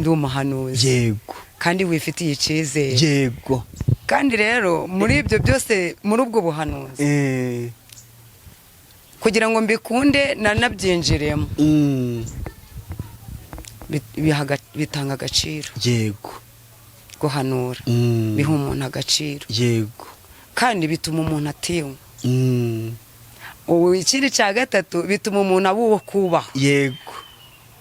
ndi umuhanuzi yego kandi wifitiye icizere yego kandi rero muri ibyo byose muri ubwo buhanuzi kugira ngo mbikunde nanabyinjiremo bitanga agaciro yego guhanura biha umuntu agaciro yego kandi bituma umuntu atinywa ubu ikindi cya gatatu bituma umuntu abuwo kubaha yego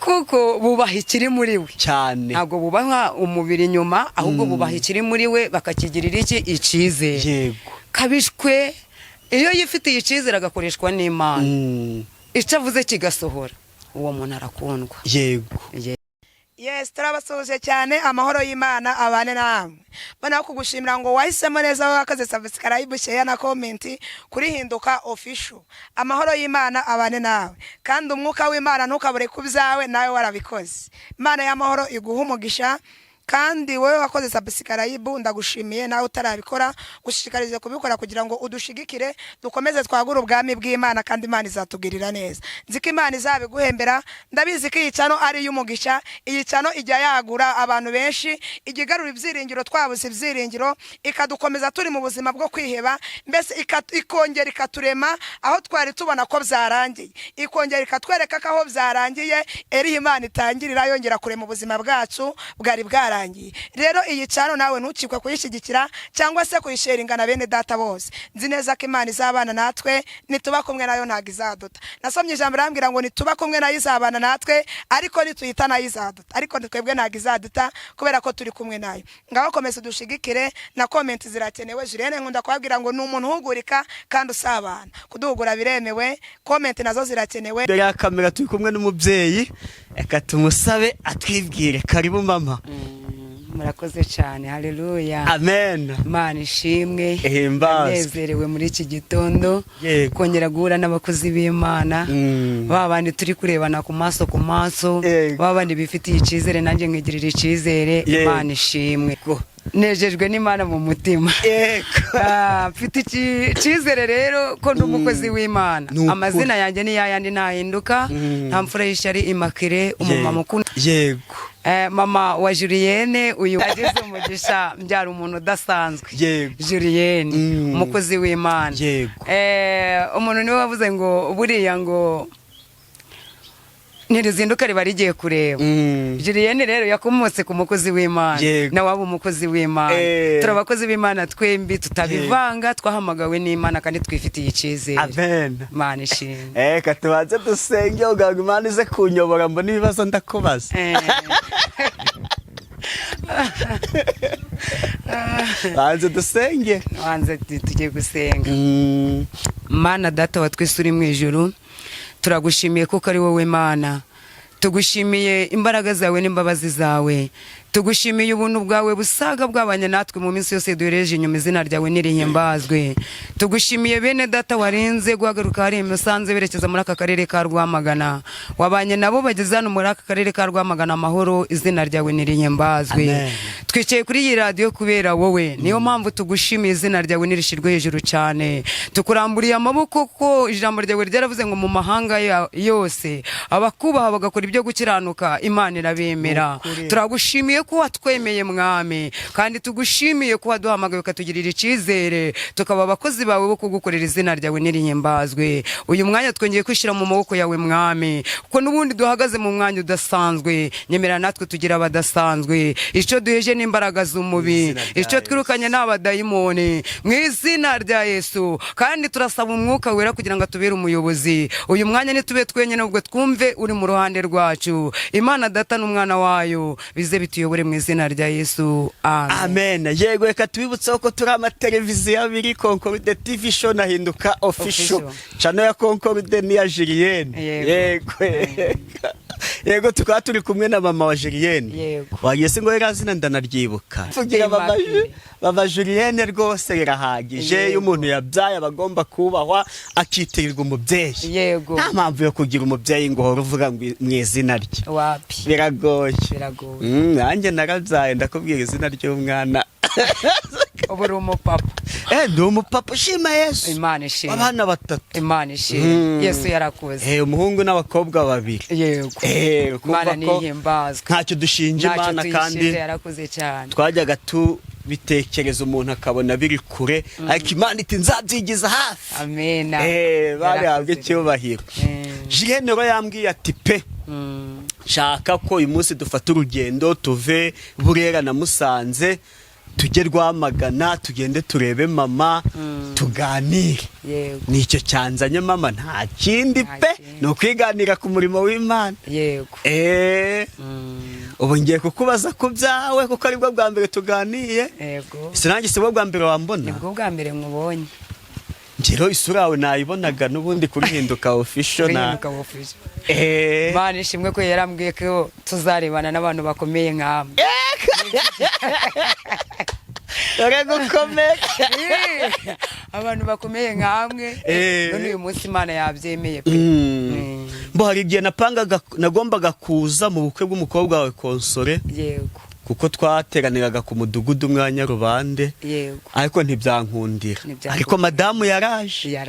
kuko bubaha ikiri muri we cyane ntabwo bubaha umubiri inyuma ahubwo bubaha ikiri muri we bakakigirira iki icizere yego kabishwe iyo yifitiye icizere agakoreshwa n'Imana icyo avuze kigasohora uwo muntu arakundwa yego Yes, turabasuhuje cyane amahoro y'Imana abane namwe. Bana kugushimira ngo wahisemo neza wakaze subscribe share na comment kuri Hinduka Official. Amahoro y'Imana abane nawe. Kandi umwuka w'Imana ntukabure kubyawe nawe warabikoze. Imana y'amahoro iguha umugisha. Kandi wowe wakoze subscribe ndagushimiye nawe utarabikora gushishikarize kubikora kugira ngo udushigikire dukomeze twagura ubwami bw'Imana kandi Imana izatugirira neza. Nziko Imana izabiguhembera ndabizi ko iyicano ari y'umugisha iyicano ijya yagura abantu benshi igigarura ibyiringiro twabuze ibyiringiro ikadukomeza turi mu buzima bwo kwiheba mbese ikongera ikaturema aho twari tubona ko byarangiye ikongera ikatwereka ko aho byarangiye eri Imana itangirira yongera kurema ubuzima bwacu bwari bwara rero iyi cano nawe ntukikwe kuyishyigikira cyangwa se kuyisharinga na bene data bose nzi neza ko Imana izabana natwe nituba kumwe nayo ntago izaduta nasomye ijambo rambwira ngo nituba kumwe nayo izabana natwe ariko nituyita nayo izaduta ariko twebwe ntago izaduta kubera ko turi kumwe nayo ngaho komeza dushigikire na comment zirakenewe Julienne nkunda kubabwira ngo ni umuntu uhugurika kandi usabana kuduhugura biremewe comment nazo zirakenewe dore ya kamera turi kumwe n'umubyeyi eka tumusabe atwibwire karibu mama murakoze cyane haleluya amen Imana ishimwe nezerewe muri iki gitondo kongera guhura n'abakozi b'Imana babandi turi kurebana ku maso babandi bifitiye icizere nanjye nkigirira icizere Imana ishimwe nejejwe n'Imana mu mutima mfite icizere rero ko ndi umukozi w'Imana amazina yanjye ni yayandi ntahinduka nta mfura y'ishyari Immaculée umumama ukunda yego mama wa Julienne uyu agize umugisha mbyara umuntu udasanzwe Julienne umukozi w'Imana umuntu niwe wavuze ngo buriya ngo nirizinduka riba rigiye kureba Julienne rero yakomotse ku mukozi w'Imana nawe waba umukozi w'Imana turabakozi b'Imana twembi tutabivanga twahamagawe n'Imana kandi twifitiye icizere amen Imana ishimwe eka tubanze dusenge ugaga Imana ize kunyobora mbona ibibazo ndakubaza banze dusenge banze tujye gusenga Mana data wa twese uri mu ijuru turagushimiye kuko ari wowe Mana tugushimiye imbaraga zawe n'imbabazi zawe tugushimiye ubuntu bwawe busaga bwabanye natwe mu minsi yose duhereje inyuma izina ryawe nirihimbazwe tugushimiye bene data warinze guhagaruka hari Musanze berekeza muri aka karere ka Rwamagana wabanye nabo bageze hano muri aka karere ka Rwamagana amahoro izina ryawe nirihimbazwe twicaye kuri iyi radio kubera wowe niyo mpamvu tugushimiye izina ryawe nirishirwe hejuru cyane tukuramburiye amaboko ko ijambo ryawe ryaravuze ngo mu mahanga yose abakubaha bagakora ibyo gukiranuka Imana irabemera turagushimiye ko watwemeye mwami kandi tugushimiye ko waduhamagaye ukatugirira icizere tukaba abakozi bawe bo kugukorera izina ryawe nirihimbazwe uyu mwanya twongeye kwishira mu maboko yawe mwami kuko nubundi duhagaze mu mwanya udasanzwe nyemera natwe tugira abadasanzwe icyo duheje n'imbaraga z'umubi icyo twirukanye n'abadayimoni mu izina rya Yesu kandi turasaba umwuka wera kugira ngo atubere umuyobozi uyu mwanya nitube twenyine ubwo twumve uri mu ruhande rwacu Imana data n'umwana wayo bize bituyobore mu izina rya Yesu amen yego reka tubibutse ko turi amateleviziyo abiri Concorde TV show na Hinduka Official channel ya Concorde ni ya Julienne yego tukaba turi kumwe na mama wa Julienne wagese ngo erazina ndanaryibuka tugira baba Julienne rwose birahagije iyo umuntu yabyaye abagomba kubahwa akitirirwa umubyeyi nta mpamvu yo kugira umubyeyi ngo hora uvuga mu izina rye biragoye nanjye narabyaye ndakubwira izina ry'umwana ubu uri umupapa. Ndi umupapa ushima Yesu. Imana ishimwe. Abana 3. Imana ishimwe. Yesu yarakuze. Umuhungu n'abakobwa 2. Yego. Imana nihimbazwe. Ntacyo dushinja Imana kandi yarakuze cyane. Twajyaga bitekereza umuntu akabona biri kure, ariko Imana iti nzabyigiza hafi. Amena. Barihabwe icyubahiro. Julienne rero yambwiye ati pe shaka ko uyu munsi dufata urugendo tuve Burera na Musanze tujye Rwamagana tugende turebe mama tuganire. Yego. Nicyo cyanzanye mama, nta kindi pe no kwiganira ku murimo w'Imana. Yego. Ubu ngiye kukubaza ku byawe kuko aribwo bwa mbere tuganiye. Yego. Sinange sibwo bwa mbere wambona. Nibwo bwa mbere nkubonye. Njero isura yawe nayibonaga n'ubundi kuri Hinduka Official na. Imana ishimwe ko yarambwiye ko tuzarebana n'abantu bakomeye nk'amwe. Dore gukomeye. Abantu bakomeye nk'amwe. None uyu munsi Imana yabyemeye pe. Mbo hari igihe nagombaga kuza mu bukwe bw'umukobwa wawe Konsore. Yego. Kuko twateraniraga ku mudugudu mwanya Rubande. Yego. Ariko ntibyankundira. Ariko madamu yaraje.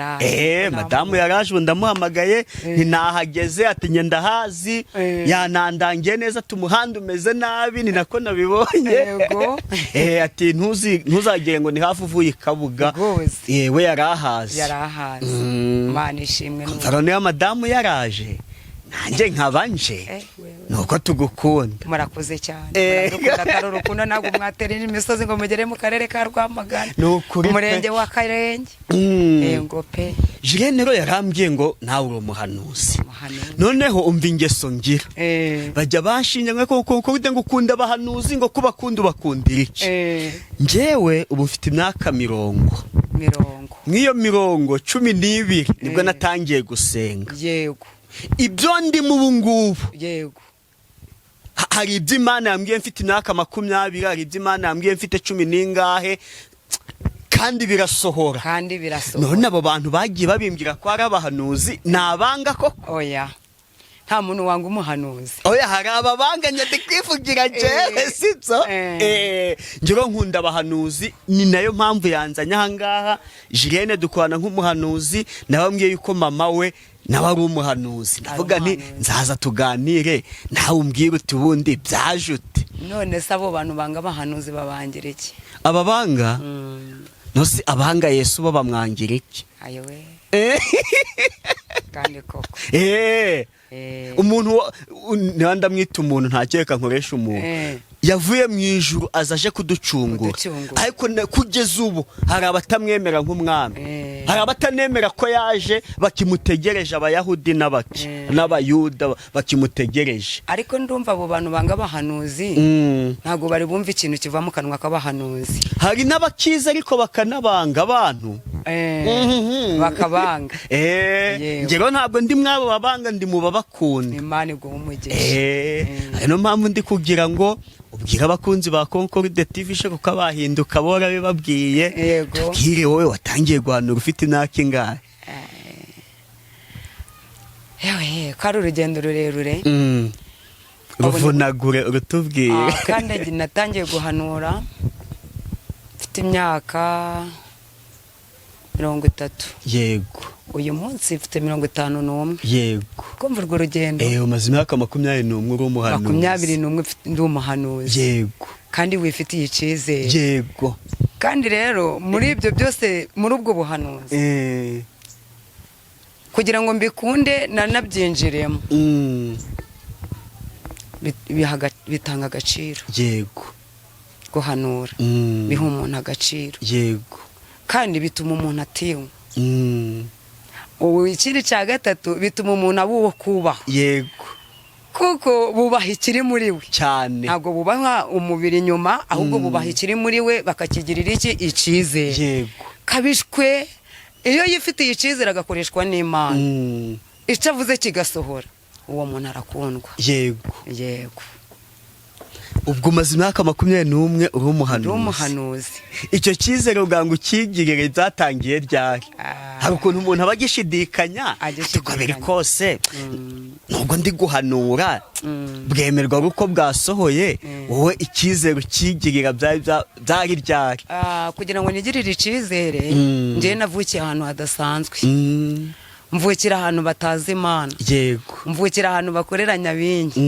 Madamu yaraje ubu ndamuhamagaye ntinahageze ati ngenda hazi yanandangiye neza tumuhanda umeze nabi ni nako nabibonye. Yego. Ati ntuzagire ngo ni hafi uvuye Kabuga. We yarahazi. Imana ishimwe n'ubu. Ya madamu yaraje. Nanjye nkabanje nuko tugukunda. Murakoze cyane. Muradukunda atari urukundo ntabwo mwaterera imisozi ngo mugere mu karere ka Rwamagana. Umurenge wa Karenge. Ngo pe. Julienne rero yarambwiye ngo nawe uri umuhanuzi. Noneho umva ingeso ngira. Bajya banshinja ngo ukunda abahanuzi ngo kubakunda ubakundira iki. Njyewe ubu mfite imyaka 40. Nk'iyo 12 nibwo natangiye gusenga. Yego. Ibyo ndi mu bungubu. Yego. Hari ibyo Imana yambwiye mfite imyaka 20, hari ibyo Imana yambwiye mfite 10 n'ingahe kandi birasohora. None abo bantu bagiye babimbwira ko ari abahanuzi nabanga koko. Oya. Nta muntu wanga umuhanuzi. Oya hari ababanganya ndikwivugira jewe sibyo. Njyewe nkunda abahanuzi ni nayo mpamvu yanzanye aha ngaha. Julienne dukorana nk'umuhanuzi nabambwiye yuko mama we nawe ari umuhanuzi. Ndavuga nti nzaza tuganire nawe umbwire uti ubundi byajute. None se abo bantu banga abahanuzi babangira iki? Ababanga? Nose abanga Yesu bo bamwangira iki? Ayowe. Kandi koko. Umuntu ndamwita umuntu ntakeka nkoresha umuntu. Yavuye mu ijuru azaje kuducungura. Ariko kugeza ubu hari abatamwemera nk'umwami. Hari abatanemera ko yaje bakimutegereje Abayahudi n'Abayuda bakimutegereje. Ariko ndumva abo bantu banga abahanuzi ntago bari bumva ikintu kiva mu kanwa k'abahanuzi. Hari n'abakiza ariko bakanabanga abantu. Bakabanga. Ngero ntabwo ndi mwabo babanga ndi mu babakunda. Imana iguha umugisha. Niyo mpamvu ndi kugira ngo ubwira abakunzi ba Concorde TV shaka ko abahinduka bora bibabwiye. Tubwire wowe watangiye guhanura ufite imyaka ingahe? Yewe kari urugendo rurerure. Ruvunagure urutubwiye. Kandi natangiye guhanura mfite imyaka 30. Yego. Uyu munsi mfite 51. Yego. Kumva urwo rugendo. Umaze imyaka 21 uri umuhanuzi. 21 ndi umuhanuzi. Yego. Kandi wifitiye icyizere. Yego. Kandi rero muri ibyo byose muri ubwo buhanuzi. Kugira ngo mbikunde nanabyinjiremo. Bitanga agaciro. Yego. Guhanura. Biha umuntu agaciro. Yego. Kandi bituma umuntu atinywa. Ubu ikindi cya gatatu bituma umuntu abuwo kubaho. Yego. Kuko bubaha ikiri muri we cyane. Ntabwo bubaha umubiri nyuma ahubwo bubaha ikiri muri we bakakigirira iki icyizere. Yego. Kabishwe iyo yifitiye icyizere agakoreshwa n'Imana. Icyo avuze kigasohora uwo muntu arakundwa. Yego. Yego. Ubwo umaze imyaka 21 uri umuhanuzi. Icyo cyizere uganga ukigirire byatangiye ryari? hari ukuntu umuntu aba agishidikanya uko biri kose nubwo ndi guhanura bwemerwa uko bwasohoye wowe icyizere ukigirira byari ryari? kugira ngo nigirire icyizere njyewe navukiye ahantu hadasanzwe, mvukira ahantu batazi Imana, yego, mvukira ahantu bakorera nyabingi,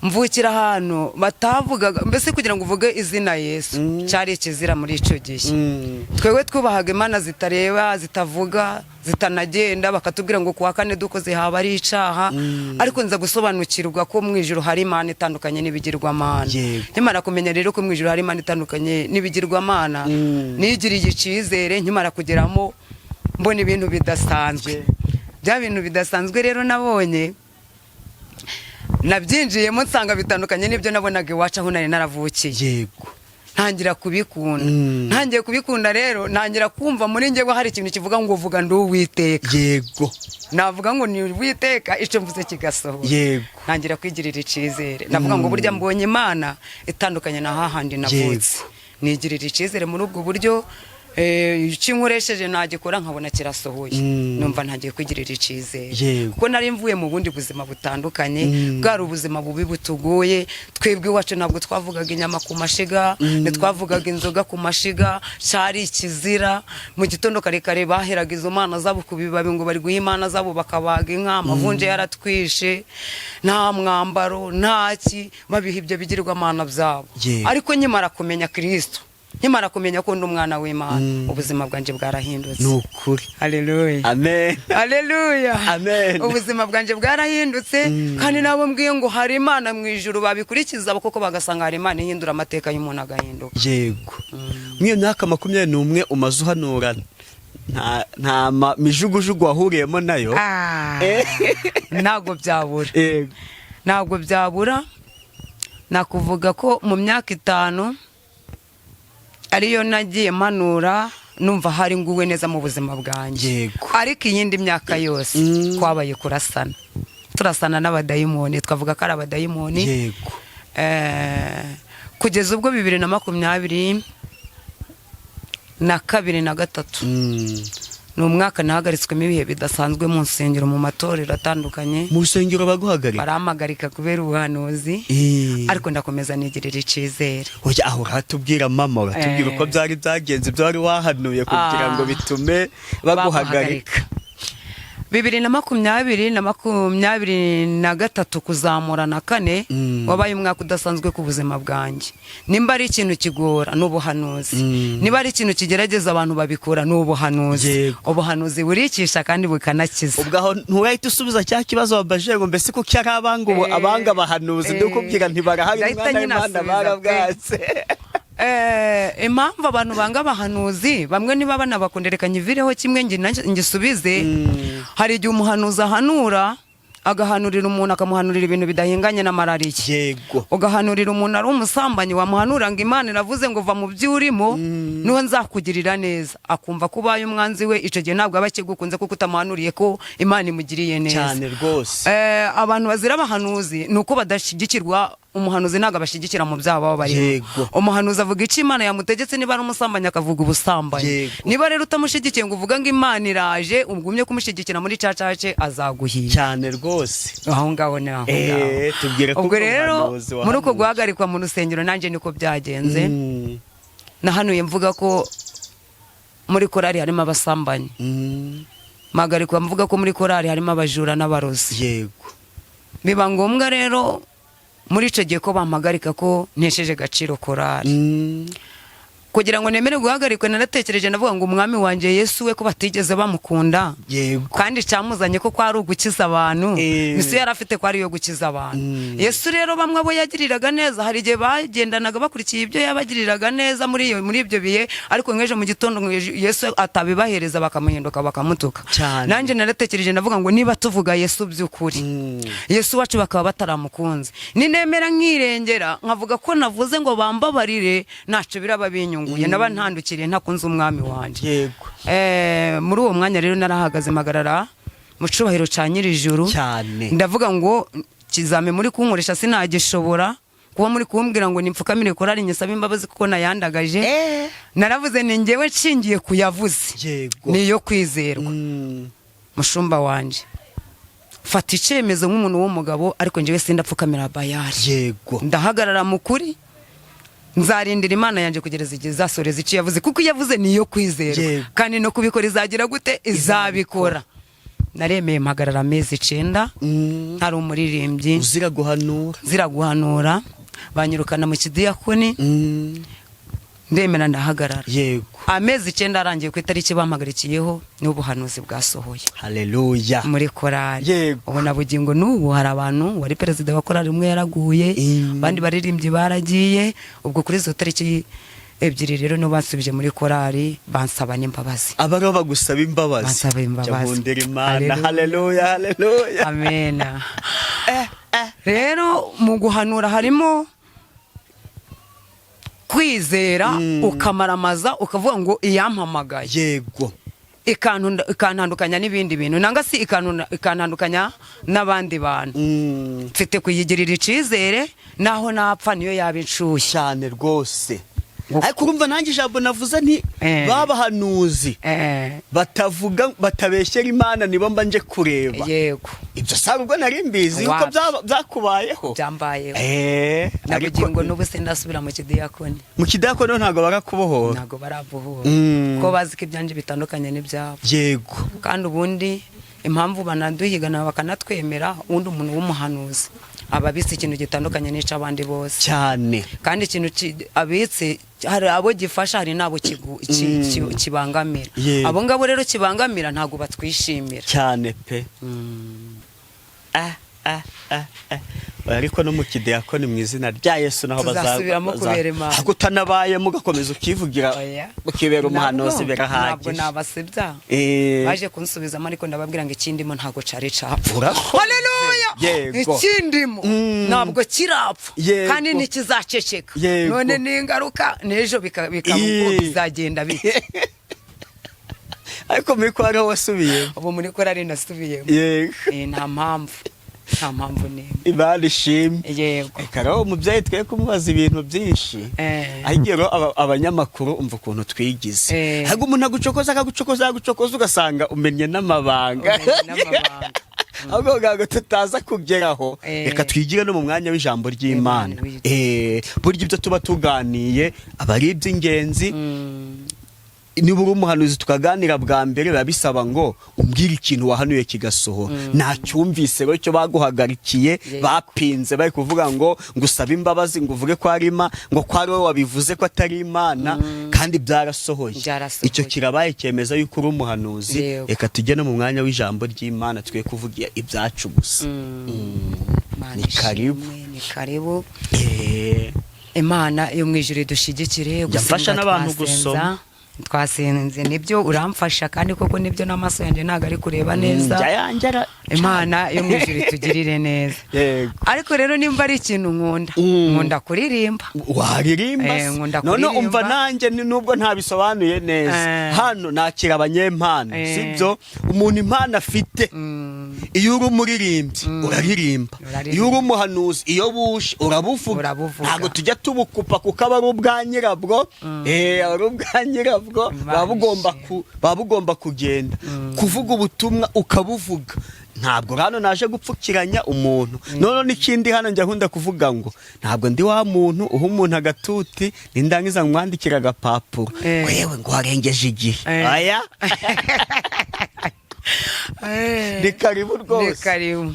mvukira ahantu batavugaga, mbese kugira ngo uvuge izina Yesu cyari ikizira muri icyo gihe. Twebwe twubahaga Imana zitareba, zitavuga, zitanagenda, bakatubwira ngo kuwa kane dukoze haba ari icaha, ariko nza gusobanukirwa ko mu ijuru hari Imana itandukanye n'ibigirwamana. Nkimara kumenya rero ko mu ijuru hari Imana itandukanye n'ibigirwamana, nigiriye icyizere. Nkimara kugeramo mbona ibintu bidasanzwe, bya bintu bidasanzwe rero nabonye nabyinjiyemo nsanga bitandukanye n'ibyo nabonaga iwacu aho nari naravukiye. Yego, ntangira kubikunda. Ntangiye kubikunda rero ntangira kumva muri njyewe hari ikintu kivuga ngo vuga ndi Uwiteka. Yego, navuga ngo ni Uwiteka, icyo mvuze kigasohora. Yego, ntangira kwigirira icyizere, navuga ngo burya mbonye Imana itandukanye na hahandi navutse. Nigirira icyizere muri ubwo buryo, icyo nkoresheje nagikora nkabona kirasohoye. Numva ntagiye kwigirira icyizere kuko nari mvuye mu bundi buzima butandukanye, bwari ubuzima bubi butugoye. Twebwe iwacu ntabwo twavugaga inyama ku mashiga, ntitwavugaga inzoga ku mashiga, cyari ikizira. Mu gitondo kare kare baheraga izo mana zabo ku bibabi ngo bari guha imana zabo, bakabaga inka, amavunje yaratwishe, nta mwambaro ntaki, babiha ibyo bigirwamana byabo. Ariko nkimara kumenya Kristo, nkimara kumenya ko ndi umwana w'Imana, ubuzima bwanjye bwarahindutse. nukuri. Haleluya, Amen, haleluya, amen. ubuzima bwanjye bwarahindutse. kandi nabo mbwiye ngo hari Imana mu ijuru, babikurikiza kuko bagasanga hari Imana ihindura amateka y'umuntu agahinduka. Yego, mw'iyo myaka 21 umaze uhanura, nta mijugujugu wahuriyemo nayo? Ntabwo byabura, ntabwo byabura. Nakuvuga ko mu myaka 5 ariyo nagiye manura, numva hari nguwe neza mu buzima bwanjye. Ariko iyindi myaka yose kwabaye kurasana, turasana n'abadayimoni, twavuga ko ari abadayimoni. Kugeza ubwo 2022 na 2023 ni umwaka nahagaritswemo ibihe bidasanzwe mu nsengero, mu matorero atandukanye. Mu nsengero baguhagarika? Barampagarika kubera ubuhanuzi, ariko ndakomeza nigirira icyizere. Oya, aho ratubwira mama, ratubwira uko byari byagenze, ibyo wari wahanuye kugira ngo bitume baguhagarika. 2022 na 2023 kuzamura na 4 wabaye umwaka udasanzwe ku buzima bwanjye. Nimba ari ikintu kigora n'ubuhanuzi, niba ari ikintu kigerageza abantu babikora n'ubuhanuzi. Ubuhanuzi burikisha kandi bukanakiza. Ubwo aho nturahita usubiza cya kibazo wabaje ngo mbese ko cyari abanga bahanuzi ndukubwira ntibarahari umwana w'Imana barabwatse. Impamvu abantu banga abahanuzi, bamwe niba banabakonderekanya ivireho kimwe ngisubize. Hari igihe umuhanuzi ahanura, agahanurira umuntu akamuhanurira ibintu bidahinganye na malariya. Ugahanurira umuntu ari umusambanyi, wamuhanura ngo Imana iravuze ngo va mu by'urimo niho nzakugirira neza, akumva ko ubaye umwanzi we. Icyo gihe ntabwo aba akigukunze kuko utamuhanuriye ko Imana imugiriye neza cyane rwose. Abantu bazira abahanuzi nuko badashyigikirwa. Umuhanuzi ntabwo abashyigikira mu byabo baba barimo. Umuhanuzi avuga icyo Imana yamutegetse, niba ari umusambanyi akavuga ubusambanyi. Niba rero utamushyigikiye ngo uvuga ngo Imana iraje, ugumye kumushyigikira muri cacace, azaguhiye cyane rwose. Aho ngaho ni aho ngaho. Tubwire ko ubwo rero muri uko guhagarikwa mu rusengero nanjye niko byagenze. Nahanuye mvuga ko muri korari harimo abasambanyi, mpagarikwa mvuga ko muri korari harimo abajura n'abarozi. Biba ngombwa rero muri icyo gihe ko bampagarika ko ntesheje agaciro korari. Kugira ngo nemere guhagarikwa naratekereje, navuga ngo umwami wanjye Yesu we ko batigeze bamukunda, kandi cyamuzanye ko kwari ugukiza abantu, Yesu yari afite ko ari yo gukiza abantu. Yesu rero bamwe abo yagiriraga neza, hari igihe bagendanaga bakurikiye ibyo yabagiriraga neza muri ibyo bihe, ariko nk'ejo mu gitondo Yesu atabibahereza bakamuhinduka bakamutuka. Nanjye naratekereje navuga ngo niba tuvuga Yesu by'ukuri, Yesu wacu bakaba bataramukunze, ninemera nkirengera nkavuga ko navuze ngo bambabarire, ntacyo biraba binyunguye, naba ntandukiriye ntakunze umwami wanjye. Muri uwo mwanya rero narahagaze magarara mu cyubahiro cya Nyirijuru, ndavuga ngo kizame muri kunkoresha sinagishobora, kuba muri kumbwira ngo nimfukamire korari nyisaba imbabazi kuko nayandagaje naravuze ni njyewe nshingiye kuyavuze Yego. niyo kwizerwa. Mushumba wanje fata icyemezo nk'umuntu w'umugabo, ariko njyewe sindapfukamira Bayali. Yego. Ndahagarara mu kuri, nzarindira Imana yanjye kugereza igihe izasoreza icyo yavuze, kuko iyo yavuze niyo kwizerwa. Yego. Kandi no kubikora izagira gute? Izabikora. Naremeye mpagarara amezi 9 ntari umuririmbyi, uzira guhanura banyirukana mu kidiyakoni, ndemera ndahagarara. Yego. Amezi 9 arangiye ku itariki bampagarikiyeho n'ubuhanuzi bwasohoye. Haleluya. Muri korari. Yego. Ubu na bugingo n'ubu hari abantu, wari perezida wa korari umwe yaraguye, abandi baririmbyi baragiye. Ubwo kuri izo tariki ebyiri rero no bansubije muri korari, bansaba n'imbabazi. Abaro bagusaba imbabazi. Bansaba imbabazi. Jahundira Imana. Haleluya, haleluya. Amen. Rero mu guhanura harimo kwizera, ukamaramaza, ukavuga ngo iyampamagaye. Yego. Ikantandukanya n'ibindi bintu, nanga si ikantandukanya n'abandi bantu. Mfite kuyigirira icizere naho napfa niyo yaba inshushye cyane rwose. Ariko urumva nanjye ijambo navuze nti babahanuzi batavuga batabeshyera Imana nibo mba nje kureba. Yego. Ibyo sabwo nari mbizi yuko byakubayeho. Byambayeho. Nabugingo n'ubu sindasubira mu kidiyakoni. Mu kidiyakoni ntago barakubohora. Ntago barabuhora. Ko bazi ko ibyanje bitandukanye n'ibyabo. Yego. Kandi ubundi impamvu banaduhigana bakanatwemera, undi umuntu w'umuhanuzi ababitse ikintu gitandukanye n'icyo abandi bose cyane. Kandi ikintu abitse hari abo gifasha, hari nabo kibangamira. Abo ngabo rero kibangamira ntago batwishimira cyane pe. Ariko no mu kidiyakoni mu izina rya Yesu naho bazasubiramo kubera Imana. Hakutanabaye mugakomeza ukivugira ukibera umuhanuzi birahagije. Ntabwo nabasebya. Baje kunsubizamo ariko ndababwira ngo ikindimo ntago cari capfa. Haleluya. Ikindimo ntabwo kirapfa kandi nikizaceceka. None ni ingaruka nejo bikamuko bizagenda bike. Ariko muri kwari wasubiye. Ubu muri korari nasubiyemo. Nta mpamvu ni Imana ishimwe. Yego. Karo umubyeyi twe kumubaza ibintu byinshi. Ahigero abanyamakuru umva ukuntu twigize. Hago umuntu agucokoza ugasanga umenye n'amabanga. Ahubwo gago tutaza kugeraho, reka twigire no mu mwanya w'ijambo ry'Imana. Burya ibyo tuba tuganiye abari iby'ingenzi. Niba uri umuhanuzi tukaganira bwa mbere babisaba ngo umbwire ikintu wahanuye kigasohora. Nacyumvise rero cyo baguhagarikiye bapinze bari kuvuga ngo ngusaba imbabazi ngo uvuge ko ari Imana, ngo ko ari wowe wabivuze ko atari Imana, kandi byarasohoye. Icyo kirabaye cyemeza yuko uri umuhanuzi. Reka tujye no mu mwanya w'ijambo ry'Imana twe kuvugira ibyacu gusa. Ni karibu. Imana yo mwijuru dushigikire, yafasha n'abantu gusoma. Twasenze nibyo uramfasha, kandi koko nibyo n'amaso yanjye ntago ari kureba neza. Imana yo mwijuru tugirire neza. Ariko rero nimba ari ikintu nkunda kuririmba. Waririmba. None umva nanjye nubwo ntabisobanuye neza. Hano nakira abanyempano, sibyo? Umuntu impano afite. Iyo uri umuririmbyi uraririmba. Iyo uri umuhanuzi iyo bushe urabuvuga. Ntago tujya tubukupa kuko aba ari ubwa nyirabwo. Ari ubwa nyirabwo. Babugomba kugenda kuvuga ubutumwa ukabuvuga. Ntabwo hano naje gupfukiranya umuntu. None n'ikindi hano njya nkunda kuvuga ngo ntabwo ndi wa muntu uha umuntu agatuti nindangiza mwandikira agapapuro wewe ngo warengeje igihe. Aya ni karibu rwose. Ni karibu.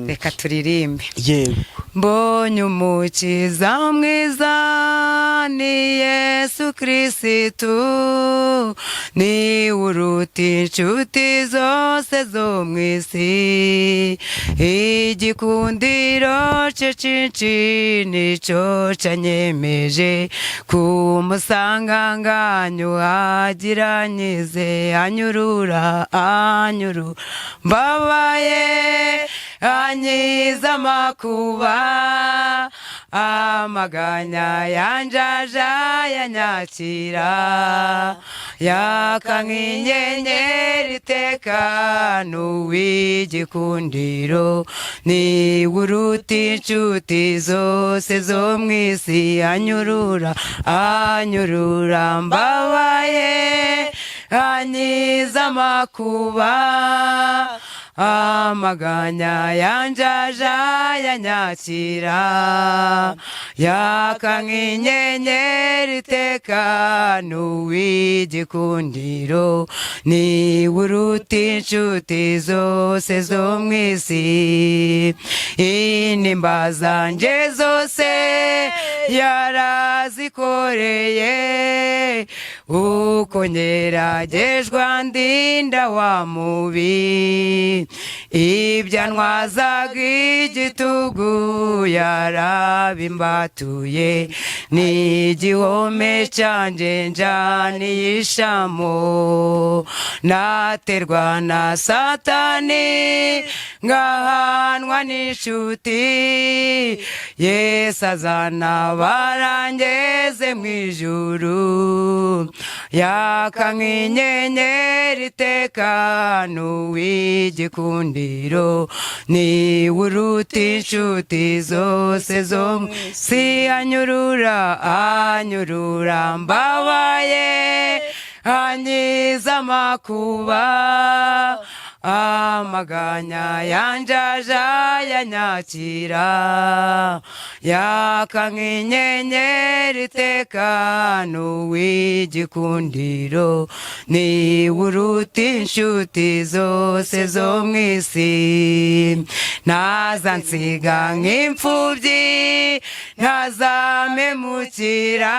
Reka turirimbe. Yego. Mbonye umukiza mwiza ni Yesu Kristo, ni uruta inshuti zose zo mw'isi. Igikundiro cye cyinshi nicyo cyanyemeje kumusanga nganyu agiranyize anyurura mbabaye anyiza amakuba amaganya yanjaja yanyakira yaka nk'inyenyeri iteka n'uw'igikundiro ni uruta inshuti zose zo mu isi anyurura mbabaye anyiza amakuba amaganya yanjaja yanyakira yaka nk'inyenyeri iteka n'uw'igikundiro ni uruta inshuti zose zo mu isi intimba zanjye zose yarazikoreye uko ngeragejwe ndinda wa mubi ibyantwazaga igitugu yarabimbatuye n'igihome cyanjye njaniye ishamo naterwa na satani ngahanwa n'inshuti Yesu azana barangeze mu ijuru yaka nk'inyenyeri iteka n'uw'igikundiro ni uruta inshuti zose zo mu isi anyurura mbabaye anyiza amakuba amaganya yanjaja yanyakira yaka nk'inyenyeri iteka n'uw'igikundiro ni uruta inshuti zose zo mu isi ntaza nsiga nk'imfubyi ntazamemukira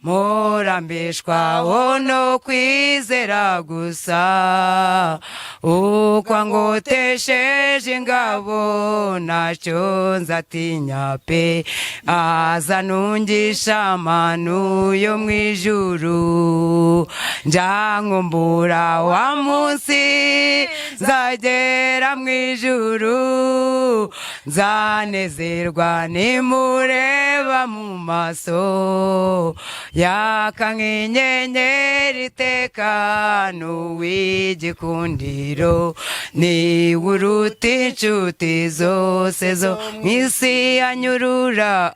murambishwaho no kwizera gusa uko angotesheje ingabo ntacyo nzatinya pe azanungisha amanu yo mu ijuru njankumbura wa munsi nzagera mu ijuru nzanezerwa nimureba mu maso yaka nk'inyenyeri iteka n'uw'igikundiro ni uruta inshuti zose zo mu isi anyurura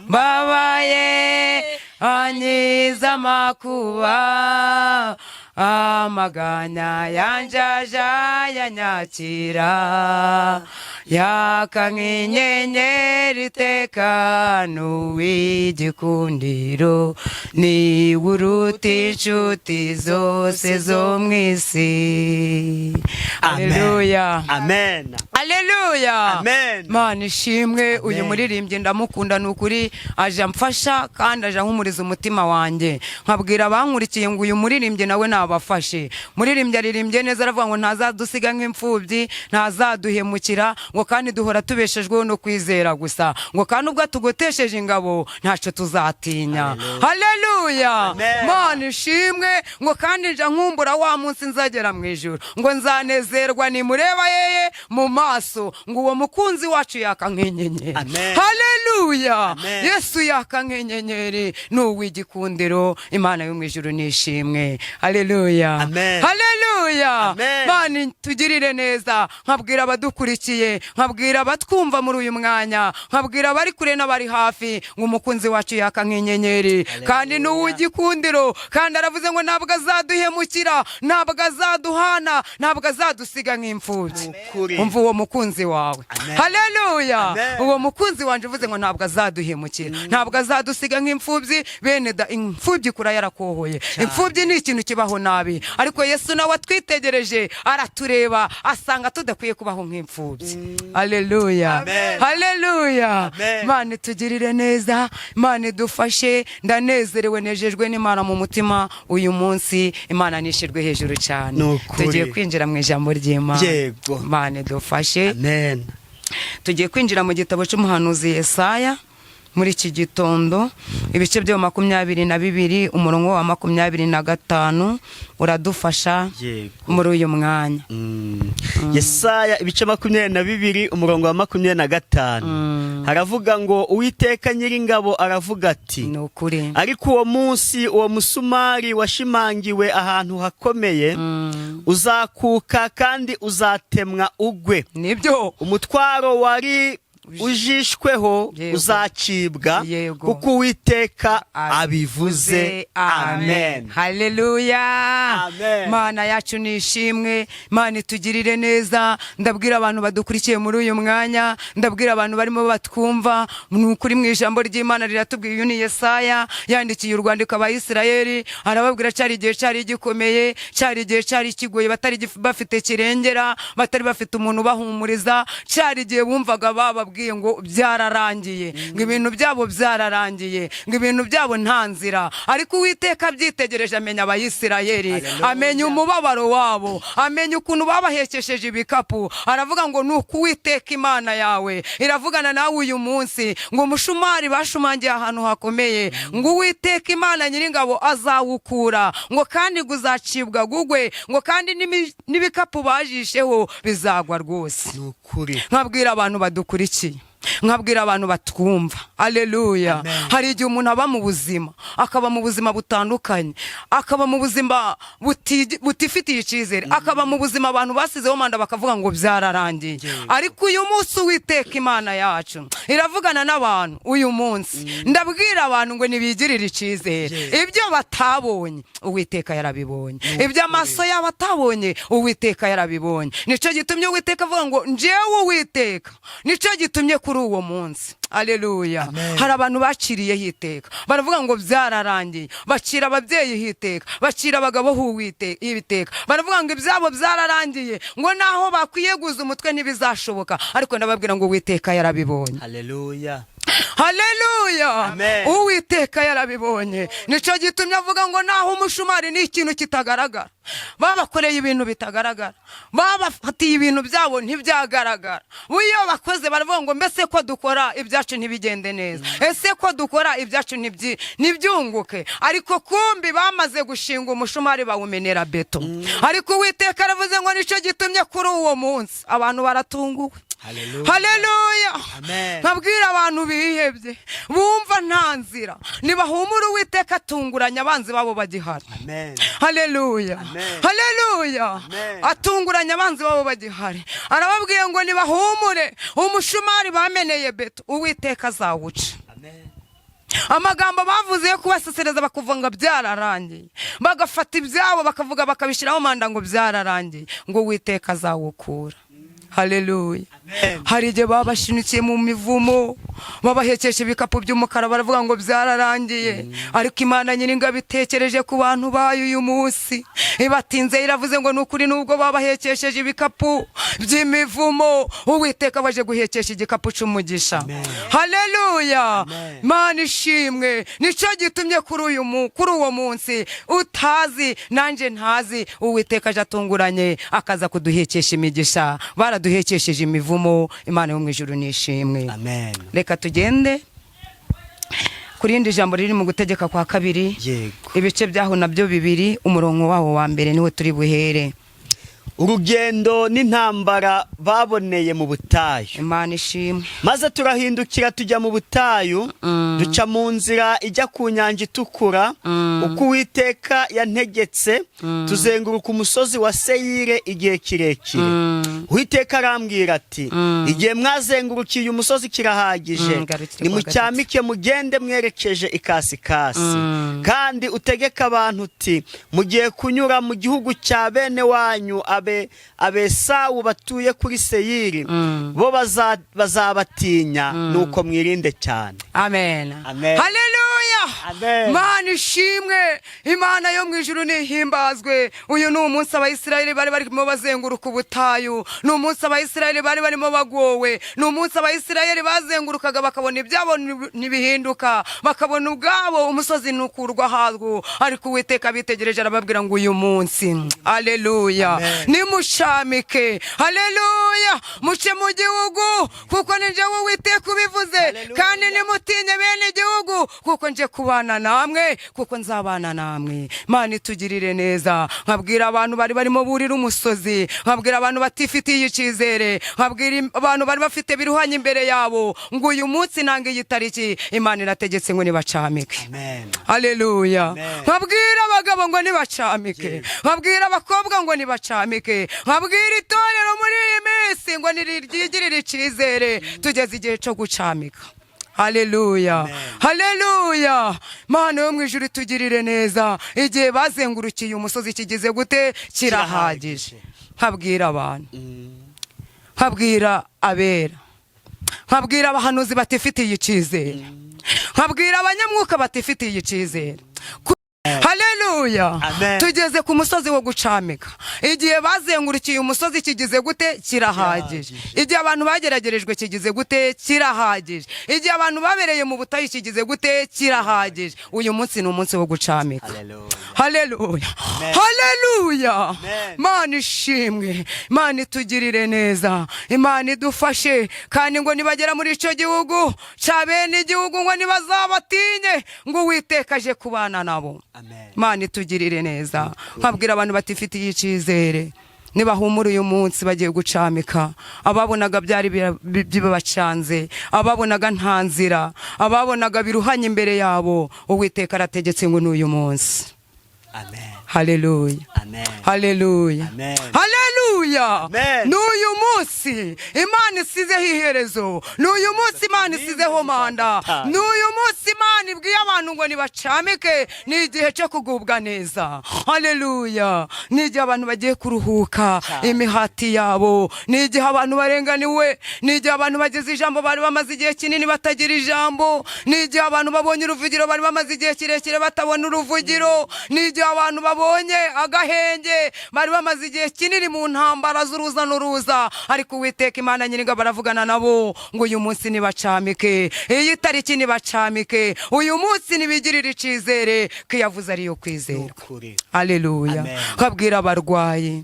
mbabaye anyiza amakuba amaganya yanjaja yanyakira yaka nk'inyenyeri iteka n'uw'igikundiro ni uruta inshuti zose zo mu isi Haleluya Amen. Haleluya Amen. Mana ishimwe uyu muririmbyi ndamukunda nukuri aje amfasha kandi aje ahumuriza umutima wanjye nkabwira abankurikiye ngo uyu muririmbyi nawe nabafashe muririmbyi aririmbye neza aravuga ngo ntazadusiga nk'imfubyi ntazaduhemukira ngo kandi duhora tubeshejweho no kwizera gusa ngo kandi ubwo tugotesheje ingabo ntacyo tuzatinya Haleluya Mana ishimwe ngo kandi nja nkumbura wa munsi nzagera mu ijuru ngo nzanezerwa nimureba yeye mu maso ngo uwo mukunzi wacu yaka nk'inyenyeri Haleluya Yesu yaka nk'inyenyeri n'uw'igikundiro Imana yo mu ijuru nishimwe Haleluya Haleluya Mana tugirire neza nkabwira abadukurikiye nkabwira abatwumva muri uyu mwanya nkabwira abari kure n'abari hafi ngo umukunzi wacu yaka nk'inyenyeri kandi n'uw'igikundiro kandi aravuze ngo ntabwo azaduhemukira ntabwo azaduhana ntabwo azadusiga nk'imfubyi umva uwo mukunzi wawe Haleluya uwo mukunzi wanje uvuze ngo ntabwo azaduhemukira ntabwo azadusiga nk'imfubyi bene da imfubyi kura yarakohoye imfubyi ni ikintu kibaho nabi ariko Yesu nawe atwitegereje aratureba asanga tudakwiye kubaho nk'imfubyi Haleluya Haleluya Mana tugirire neza Mana idufashe ndanezerewe nejejwe n'Imana mu mutima uyu munsi Imana nishirwe hejuru cyane tugiye kwinjira mu ijambo ry'Imana yego Mana idufashe Amen. tugiye kwinjira mu gitabo cy'umuhanuzi Yesaya muri iki gitondo ibice byo 22 umurongo wa 25 uradufasha muri uyu mwanya. Yesaya ibice 22 umurongo wa 25 haravuga ngo Uwiteka Nyiringabo aravuga ati nukuri ariko uwo munsi uwo musumari washimangiwe ahantu hakomeye uzakuka kandi uzatemwa ugwe, nibyo umutwaro wari ujishweho uzacibwa kuko Uwiteka abivuze. Amen. Haleluya. Amen. Mana yacu nishimwe, Mana itugirire neza. Ndabwira abantu badukurikiye muri uyu mwanya, ndabwira abantu barimo batwumva, nukuri mu ijambo ry'Imana riratubwiye. Uyu ni Yesaya yandikiye urwandiko abayisirayeli, arababwira cyari igihe cyari gikomeye, cyari igihe cyari kigoye, batari bafite kirengera, batari bafite umuntu bahumuriza, cyari igihe bumvaga bababwiye ngo byararangiye, ngo ibintu byabo byararangiye, ngo ibintu byabo nta nzira. Ariko Uwiteka byitegereje amenya abayisirayeli, amenya umubabaro wabo, amenya ukuntu babahekesheje ibikapu. Aravuga ngo nuko Uwiteka Imana yawe iravugana nawe uyu munsi, ngo umushumari bashumangiye ahantu hakomeye, ngo Uwiteka Imana Nyiringabo azawukura, ngo kandi guzacibwa gugwe, ngo kandi n'ibikapu bajisheho bizagwa rwose. Nukuri Nkabwira abantu badukurikiye, nkabwira abantu batwumva. Haleluya. Hari igihe umuntu aba mu buzima, akaba mu buzima butandukanye, akaba mu buzima butifitiye icyizere, akaba mu buzima abantu basizeho manda bakavuga ngo byararangiye. Ariko uyu munsi Uwiteka Imana yacu iravugana n'abantu uyu munsi. Ndabwira abantu ngo nibigirire icyizere, ibyo batabonye Uwiteka yarabibonye, ibyo amaso yabo atabonye Uwiteka yarabibonye. Nico gitumye Uwiteka avuga ngo njyewe Uwiteka, nico gitumye kuri uwo munsi. Haleluya. Hari abantu baciriye hiteka, baravuga ngo byararangiye, bacira ababyeyi hiteka, bacira abagabo hiteka, baravuga ngo ibyabo byararangiye, ngo naho bakwiyeguza umutwe ntibizashoboka. Ariko ndababwira ngo Uwiteka yarabibonye. Haleluya. Haleluya. Uwiteka yarabibonye. Nico gitumye avuga ngo naho umushumari ni ikintu kitagaragara, babakoreye ibintu bitagaragara, babafatiye ibintu byabo ntibyagaragara. Uyo bakoze baravuga ngo mbese ko dukora ibyacu ntibigende neza, ese ko dukora ibyacu ntibyunguke. Ariko kumbi bamaze gushinga umushumari bawumenera beto. Ariko Uwiteka aravuze ngo nico gitumye kuri uwo munsi abantu baratunguwe. Haleluya. Nkabwira abantu bihebye, bumva nta nzira, nibahumura Uwiteka atunguranya abanzi babo bagihari. Haleluya. Haleluya. Atunguranya abanzi babo bagihari. Arababwiye ngo nibahumure, umushumari bameneye beto Uwiteka azawuca. Amagambo bavuze yo kubasesereza bakuvuga byararangiye, bagafata ibyabo bakavuga bakabishiraho manda ngo byararangiye, ngo Uwiteka azawukura. Haleluya. Hari igihe babashinikiye mu mivumo, babahekesha ibikapu by'umukara, baravuga ngo byararangiye. Ariko Imana Nyiringabo itekereje ku bantu bayo uyu munsi, ibatinze iravuze ngo nukuri nubwo babahekesheje ibikapu by'imivumo, Uwiteka baje guhekesha igikapu cy'umugisha. Haleluya. Mana ishimwe. Nico gitumye kuri uwo munsi utazi nanje ntazi, Uwiteka aje atunguranye akaza kuduhekesha imigisha. Baraduhekesheje imivumo. Imana yo mu ijuru nishimwe. Amen. Reka tugende kurindi jambo riri mu Gutegeka kwa 2 ibice byaho nabyo 2 umurongo waho wa mbere niwe turi buhere. Urugendo n'intambara baboneye mu butayu. Imana ishimwe. Maze turahindukira tujya mu butayu, duca mu nzira ijya ku nyanja itukura, uko Uwiteka yantegetse, tuzenguruka umusozi wa Seyire igihe kirekire. Uwiteka arambwira ati igihe mwazengurukiye umusozi kirahagije, nimucyamike mugende mwerekeje ikasikasi. Kandi utegeka abantu uti mugiye kunyura mu gihugu cya bene wanyu Abesawu batuye kuri Seyiri, bo bazabatinya, nuko mwirinde cyane. Amen. Amen. Haleluya. Amen. Mana ishimwe, Imana yo mu ijuru nihimbazwe. Uyu ni umunsi Abayisiraheli bari barimo bazenguruka ubutayu, ni umunsi Abayisiraheli bari barimo bagowe, ni umunsi Abayisiraheli bazengurukaga bakabona ibyabo ntibihinduka, bakabona ubwabo umusozi nukurwa hazwo, ariko Uwiteka bitegereje arababwira ngo uyu munsi, haleluya, nimushamike, haleluya, muce mu gihugu kuko ni njye Uwiteka ubivuze, kandi nimutinye bene igihugu kuko nje kubana namwe, kuko nzabana namwe. Mana itugirire neza. Nkabwira abantu bari barimo burira umusozi, nkabwira abantu batifitiye icyizere, nkabwira abantu bari bafite biruhanye imbere yabo ngo uyu munsi nanga iyi tariki Imana irategetse ngo nibacamike. Haleluya. Nkabwira abagabo ngo nibacamike, nkabwira abakobwa ngo nibacamike, nkabwira itorero muri iyi minsi ngo niryigirire icyizere, tugeze igihe cyo gucamika. Haleluya, haleluya. Mana yo mu ijuru tugirire neza. Igihe bazengurukiye umusozi kigize gute? Kirahagije. Nkabwira abantu, nkabwira abera, nkabwira abahanuzi batifitiye icyizere, nkabwira abanyamwuka batifitiye icyizere. Haleluya. Tugeze ku musozi wo gucamika. Igihe bazengurukiye umusozi kigize gute? Kirahagije. Igihe abantu bageragerejwe kigize gute? Kirahagije. Igihe abantu babereye mu butayu kigize gute? Kirahagije. Uyu munsi ni umunsi wo gucamika. Haleluya, haleluya. Mana ishimwe, Mana itugirire neza, Imana idufashe, kandi ngo nibagera muri icyo gihugu cya bene igihugu ngo nibazabatinye ngo Uwiteka aje kubana nabo. Mana itugirire neza. Nkabwira abantu batifitiye icyizere, nibahumura uyu munsi bagiye gucamika. Ababonaga byari bibacanze, ababonaga nta nzira, ababonaga biruhanye imbere yabo, Uwiteka arategetse ngo n'uyu munsi. Haleluya, haleluya, haleluya. N'uyu munsi Imana isizeho iherezo, n'uyu munsi Imana isizeho manda, n'uyu munsi Imana ibwiye abantu ngo nibacamike. Ni igihe cyo kugubwa neza. Haleluya. Ni igihe abantu bagiye kuruhuka imihati yabo, ni igihe abantu barenganiwe, ni igihe abantu bageze ijambo bari bamaze igihe kinini batagira ijambo, ni igihe abantu babonye uruvugiro bari bamaze igihe kirekire batabona uruvugiro, ni igihe abantu babonye agahenge bari bamaze igihe kinini mu ntambara z'uruza n'uruza, ariko Uwiteka Imana nyiringa baravugana nabo ngo uyu munsi nibacamike, iyi tariki nibacamike, uyu munsi nibigirire icyizere ko yavuze ariyo kwizerwa. Haleluya. Nkabwira abarwayi,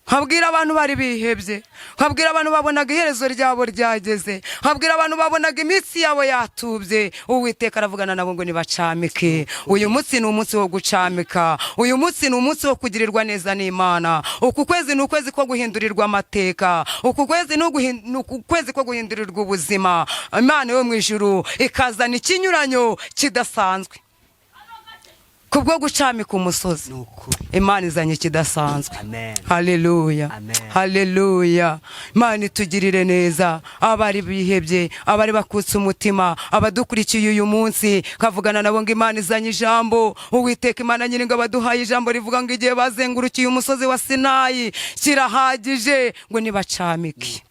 nkabwira abantu bari bihebye, nkabwira abantu babonaga iherezo ryabo ryageze, nkabwira abantu babonaga iminsi yabo yatubye, Uwiteka aravugana nabo ngo nibacamike. Uyu munsi ni umunsi wo gucamika, uyu munsi ni umunsi wo kugirirwa neza n'Imana. Uku kwezi ni ukwezi ko guhindurirwa amateka, uku kwezi ni ukwezi ko guhindurirwa ubuzima. Imana yo mu ijuru ikazana ikinyuranyo kidasanzwe kubwo gucamika umusozi. Imana izanye kidasanzwe. Haleluya, haleluya. Imana itugirire neza. Abari bihebye, abari bakutse umutima, abadukurikiye uyu munsi, kavugana nabo ngo Imana izanye ijambo. Uwiteka Imana nyiringa baduhaye ijambo rivuga ngo igihe bazengurukiye umusozi wa Sinayi kirahagije ngo nibacamike.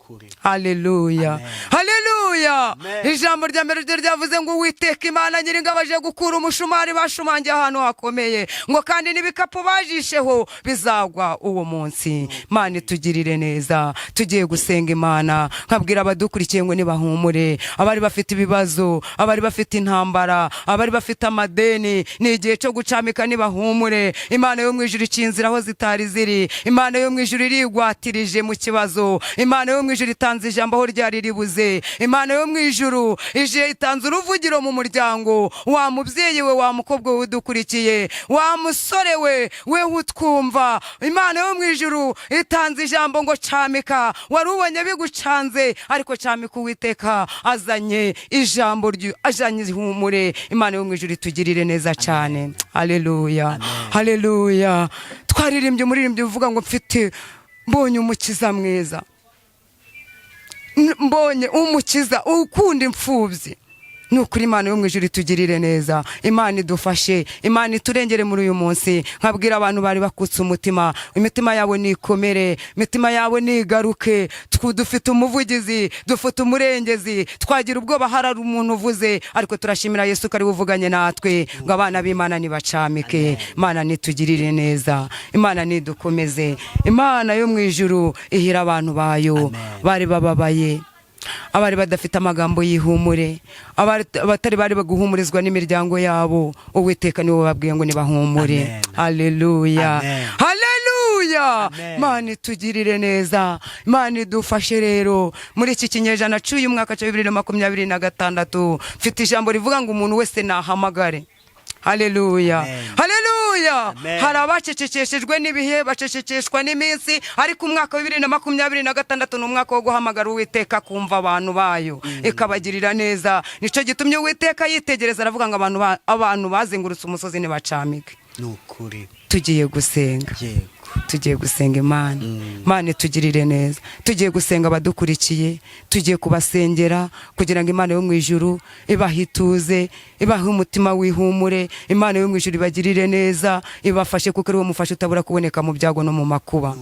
Haleluya, haleluya. Ijambo rya mbere ryavuze ngo Uwiteka Imana nyiringa baje gukura umushumari bashumangiye ahantu hakomeye, ngo kandi n'ibikapu bajisheho bizagwa uwo munsi. Imana itugirire neza. Tugiye gusenga Imana. Nkabwira abadukurikiye ngo nibahumure, abari bafite ibibazo, abari bafite intambara, abari bafite amadeni, ni igihe cyo gucamika nibahumure. Imana yo mu ijuru icinzira aho zitari ziri, Imana yo mu ijuru irigwatirije mu kibazo, Imana yo mu ijuru itanze ijambo aho ryari ribuze, Imana yo mu ijuru ije itanze uruvugiro mu muryango. Wa mubyeyi we, wa mukobwa we udukurikiye, wa musore we utwumva, Imana yo mu ijuru itanze ijambo ngo camika. Wari ubonye bigucanze, ariko camika. Uwiteka azanye ijambo ajanye ihumure. Imana yo mu ijuru itugirire neza cyane. Haleluya, haleluya. Twaririmbye umuririmbyi uvuga ngo mbonye umukiza mwiza, mbonye umukiza ukunda imfubyi. nukuri Imana yo mu ijuru itugirire neza, Imana idufashe, Imana iturengere muri uyu munsi. Nkabwira abantu bari bakutse umutima, imitima yabo nikomere, imitima yabo nigaruke. Dufite umuvugizi, dufite umurengezi, twagira ubwoba harari umuntu uvuze, ariko turashimira Yesu ko ari uvuganye natwe ngo abana b'Imana nibacamike. Imana nitugirire neza, Imana nidukomeze, Imana yo mu ijuru ihira abantu bayo bari bababaye, abari badafite amagambo y'ihumure, abatari bari baguhumurizwa n'imiryango yabo. Uwiteka niwe wababwiye ngo nibahumure. Haleluya, haleluya. Imana itugirire neza, Imana idufashe rero muri iki kinyejana cy'uyu mwaka cya 2026. Mfite ijambo rivuga ngo umuntu wese nahamagare. Haleluya, haleluya. Hari abacecekeshejwe n'ibihe, bacecekeshwa n'iminsi, ariko umwaka wa 2026 ni umwaka wo guhamagara Uwiteka kumva abantu bayo ikabagirira neza. Nico gitumye Uwiteka yitegereza aravuga ngo abantu bazengurutse umusozi nibacamike. Nukuri tugiye gusenga, tugiye gusenga Imana. Imana itugirire neza. Tugiye gusenga abadukurikiye, tugiye kubasengera kugira ngo Imana yo mu ijuru ibahituze, ibahe umutima wihumure. Imana yo mu ijuru ibagirire neza, ibafashe kuko ari wo mufasha utabura kuboneka mu byago no mu makuba.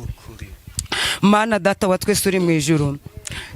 Mana data wa twese uri mu ijuru,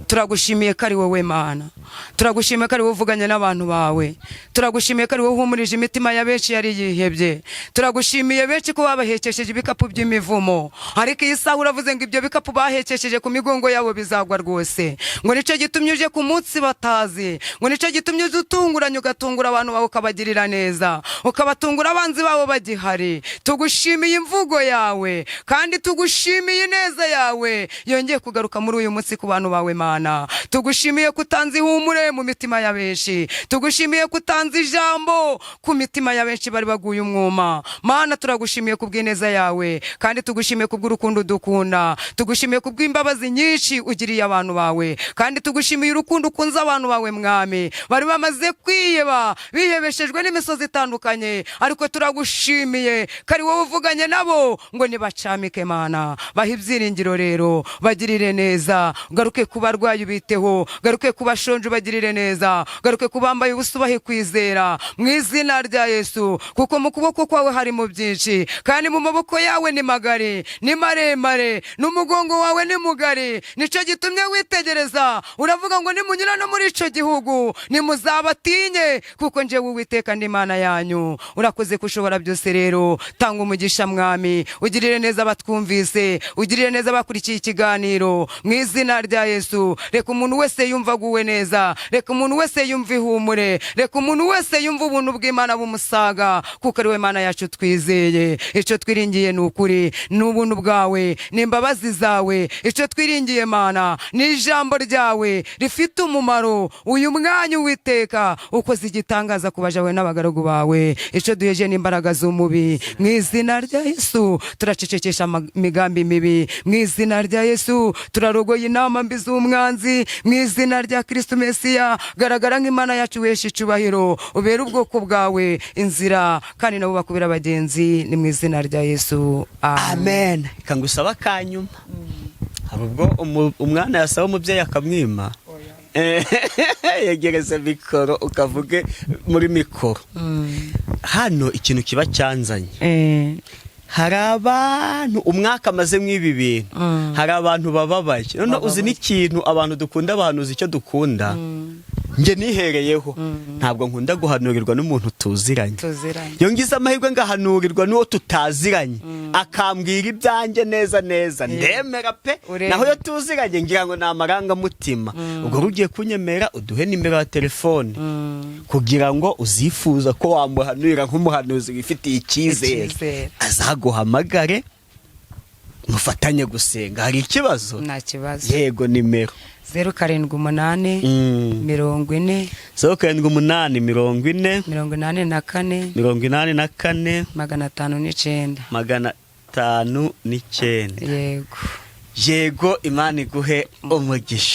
turagushimiye ko ari wowe Mana, turagushimiye ko ari wowe uvuganye n'abantu bawe, turagushimiye ko ari wowe uhumurije imitima ya benshi yari yihebye, turagushimiye benshi ko babahekesheje ibikapu by'imivumo, ariko iyi saha uravuze ngo ibyo bikapu bahekesheje ku migongo yabo bizagwa rwose. Ngo nico gitumye uje ku munsi batazi, ngo nico gitumye uzutunguranye ugatungura abantu bawe ukabagirira neza, ukabatungura abanzi babo bagihari. Tugushimiye imvugo yawe kandi tugushimiye neza yawe yongeye kugaruka muri uyu munsi ku bantu bawe Mana. Tugushimiye kutanze ihumure mu mitima ya benshi, tugushimiye kutanze ijambo ku mitima ya benshi bari baguye umwuma. Mana turagushimiye kubw'ineza yawe kandi tugushimiye kubw'urukundo dukunda, tugushimiye kubw'imbabazi nyinshi ugiriye abantu bawe, kandi tugushimiye urukundo ukunze abantu bawe Mwami. Bari bamaze kwiyeba, bihebeshejwe n'imisozi itandukanye, ariko turagushimiye kari wowe uvuganye nabo ngo nibacamike Mana. Baha ibyiringiro rero, bagirire neza, garuke kubarwayi biteho, garuke kubashonje bagirire neza, garuke kubambaye ubusubahe kwizera mu izina rya Yesu. Kuko mu kuboko kwawe harimo byinshi, kandi mu maboko yawe ni magari, ni maremare, n'umugongo wawe ni mugari. Nico gitumye witegereza uravuga ngo nimunyura no muri ico gihugu nimuzabatinye, kuko nje Uwiteka ndi Imana yanyu. Urakoze kushobora byose rero, tanga umugisha Mwami, ugirire neza abatwumvise, ugirire neza bakurikiye ikiganiro mu izina rya Yesu. Reka umuntu wese yumva aguwe neza, reka umuntu wese yumva ihumure, reka umuntu wese yumva ubuntu bw'Imana bumusaga, kuko ari we Mana yacu twizeye. Ico twiringiye ni ukuri, ni ubuntu bwawe, ni imbabazi zawe. Ico twiringiye Mana ni ijambo ryawe rifite umumaro. Uyu mwanya Uwiteka ukoze igitangaza kubaja we n'abagaragu bawe. Ico duheje n'imbaraga z'umubi mu izina rya Yesu. Turacecekesha imigambi mibi mu izina rya Yesu. Turarogoye inama mbi z'umwanzi mu izina rya Kristo Mesiya. Garagara nk'Imana yacu wesha icubahiro, ubera ubwoko bwawe inzira, kandi nabo bakubira abagenzi, ni mu izina rya Yesu. Amen. Kangusaba kanyuma. Hari ubwo umwana yasaba umubyeyi akamwima, yegereze mikoro ukavuge muri mikoro. Hano ikintu kiba cyanzanye, hari abantu umwaka amaze mw'ibi bintu, hari abantu bababaye. None uzi n'ikintu abantu dukunda, abahanuzi icyo dukunda, nge nihereyeho, ntabwo nkunda guhanurirwa n'umuntu tuziranye. Iyo ngize amahirwe ngahanurirwa n'uwo tutaziranye, akambwira ibyanjye neza neza, ndemera pe. Naho yo tuziranye ngira ngo ni amarangamutima. Ubwo rugiye kunyemera uduhe nimero ya telefone, kugira ngo uzifuza ko wamuhanurira nk'umuhanuzi wifitiye icyizere, azaguhamagare mufatanye gusenga. Hari ikibazo? Nta kibazo. Yego, nimero 0788 40 0788 40 84 84 509. Yego. Yego, Imana iguhe umugisha.